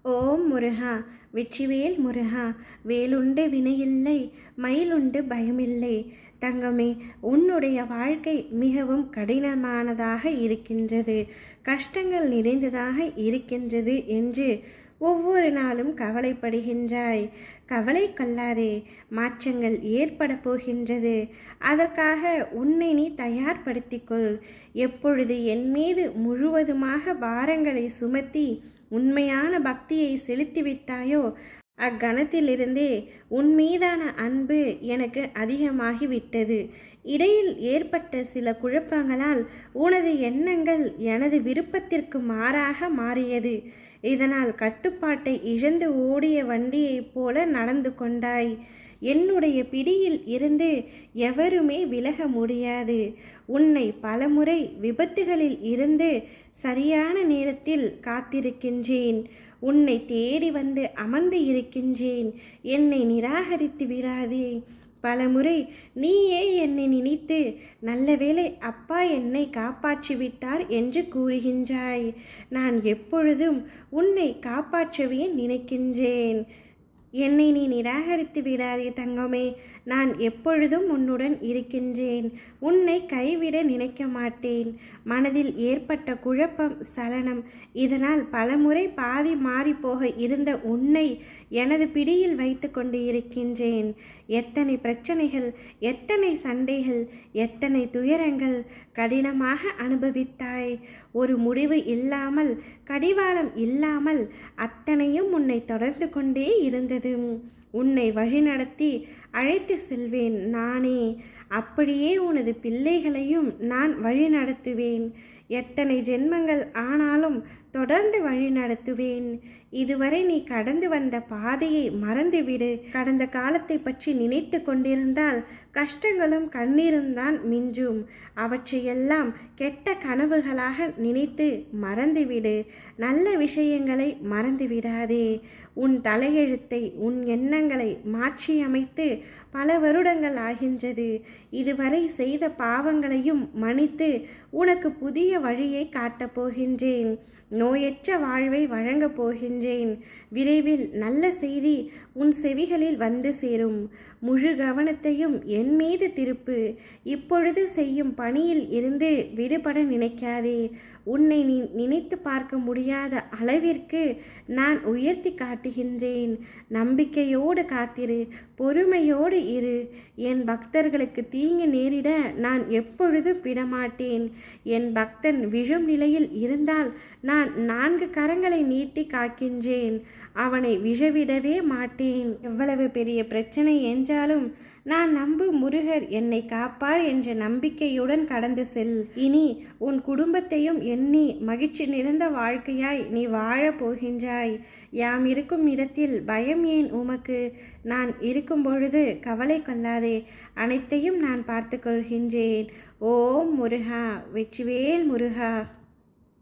ஓம் முருகா, வெற்றிவேல் முருகா. வேலுண்டு வினையில்லை, மயிலுண்டு பயமில்லை. தங்கமே, உன்னுடைய வாழ்க்கை மிகவும் கடினமானதாக இருக்கின்றது, கஷ்டங்கள் நிறைந்ததாக இருக்கின்றது என்று ஒவ்வொரு நாளும் கவலைப்படுகின்றாய். கவலை கொள்ளாதே, மாற்றங்கள் ஏற்பட போகின்றது. அதற்காக உன்னை நீ தயார்படுத்திக்கொள். எப்பொழுது என் மீது முழுவதுமாக பாரங்களை சுமத்தி உண்மையான பக்தியை செலுத்திவிட்டாயோ, அக்கணத்திலிருந்தே உன் மீதான அன்பு எனக்கு அதிகமாகிவிட்டது. இடையில் ஏற்பட்ட சில குழப்பங்களால் உனது எண்ணங்கள் எனது விருப்பத்திற்கு மாறாக மாறியது. இதனால் கட்டுப்பாட்டை இழந்து ஓடிய வண்டியைப் போல நடந்து கொண்டாய். என்னுடைய பிடியில் இருந்து எவருமே விலக முடியாது. உன்னை பலமுறை விபத்துகளில் இருந்து சரியான நேரத்தில் காத்திருக்கின்றேன். உன்னை தேடி வந்து அமர்ந்து இருக்கின்றேன். என்னை நிராகரித்து விடாதே. பலமுறை நீயே என்னை நினைத்து நல்லவேளை அப்பா என்னை காப்பாற்றிவிட்டார் என்று கூறுகின்றாய். நான் எப்பொழுதும் உன்னை காப்பாற்றவே நினைக்கின்றேன். என்னை நீ நிராகரித்து விடாதே தங்கமே. நான் எப்பொழுதும் உன்னுடன் இருக்கின்றேன். உன்னை கைவிட நினைக்க மாட்டேன். மனதில் ஏற்பட்ட குழப்பம், சலனம், இதனால் பலமுறை பாதி மாறிப்போக இருந்த உன்னை எனது பிடியில் வைத்து கொண்டு இருக்கின்றேன். எத்தனை பிரச்சனைகள், எத்தனை சண்டைகள், எத்தனை துயரங்கள் கடினமாக அனுபவித்தாய். ஒரு முடிவு இல்லாமல், கடிவாளம் இல்லாமல் அத்தனையும் உன்னை தொடர்ந்து கொண்டே இருந்தது. உன்னை வழிநடத்தி அழைத்து செல்வேன் நானே. அப்படியே உனது பிள்ளைகளையும் நான் வழிநடத்துவேன். எத்தனை ஜென்மங்கள் ஆனாலும் தொடர்ந்து வழி நடத்துவேன். இதுவரை நீ கடந்து வந்த பாதையை மறந்துவிடு. கடந்த காலத்தை பற்றி நினைத்து கொண்டிருந்தால் கஷ்டங்களும் கண்ணீரும் தான் மிஞ்சும். அவற்றையெல்லாம் கெட்ட கனவுகளாக நினைத்து மறந்துவிடு. நல்ல விஷயங்களை மறந்துவிடாதே. உன் தலையெழுத்தை, உன் எண்ணங்களை மாற்றியமைத்து பல வருடங்கள் ஆகின்றது. இதுவரை செய்த பாவங்களையும் மன்னித்து உனக்கு புதிய வழியை காட்டப் போகின்றேன். நோயற்ற வாழ்வை வழங்கப் போகின்றேன். விரைவில் நல்ல செய்தி உன் செவிகளில் வந்து சேரும். முழு கவனத்தையும் என் மீது திருப்பு. இப்பொழுது செய்யும் பணியில் இருந்து விடுபட நினைக்காதே. உன்னை நீ நினைத்து பார்க்க முடியாத அளவிற்கு நான் உயர்த்தி காட்டுகின்றேன். நம்பிக்கையோடு காத்திரு, பொறுமையோடு இரு. என் பக்தர்களுக்கு தீங்கு நேரிட நான் எப்பொழுதும் விடமாட்டேன். என் பக்தன் விழும் நிலையில் இருந்தால் நான் 4 கரங்களை நீட்டி காக்கின்றேன். அவனை விழவிடவே மாட்டேன். எவ்வளவு பெரிய பிரச்சனை என்றாலும் நான் நம்பும் முருகர் என்னை காப்பார் என்ற நம்பிக்கையுடன் கடந்து செல். இனி உன் குடும்பத்தையும் எண்ணி மகிழ்ச்சி நிறைந்த வாழ்க்கையாய் நீ வாழப் போகின்றாய். யாம் இருக்கும் இடத்தில் பயம் ஏன் உமக்கு? நான் இருக்கும் பொழுது கவலை கொள்ளாதே. அனைத்தையும் நான் பார்த்து கொள்கின்றேன். ஓம் முருகா, வெற்றிவேல் முருகா.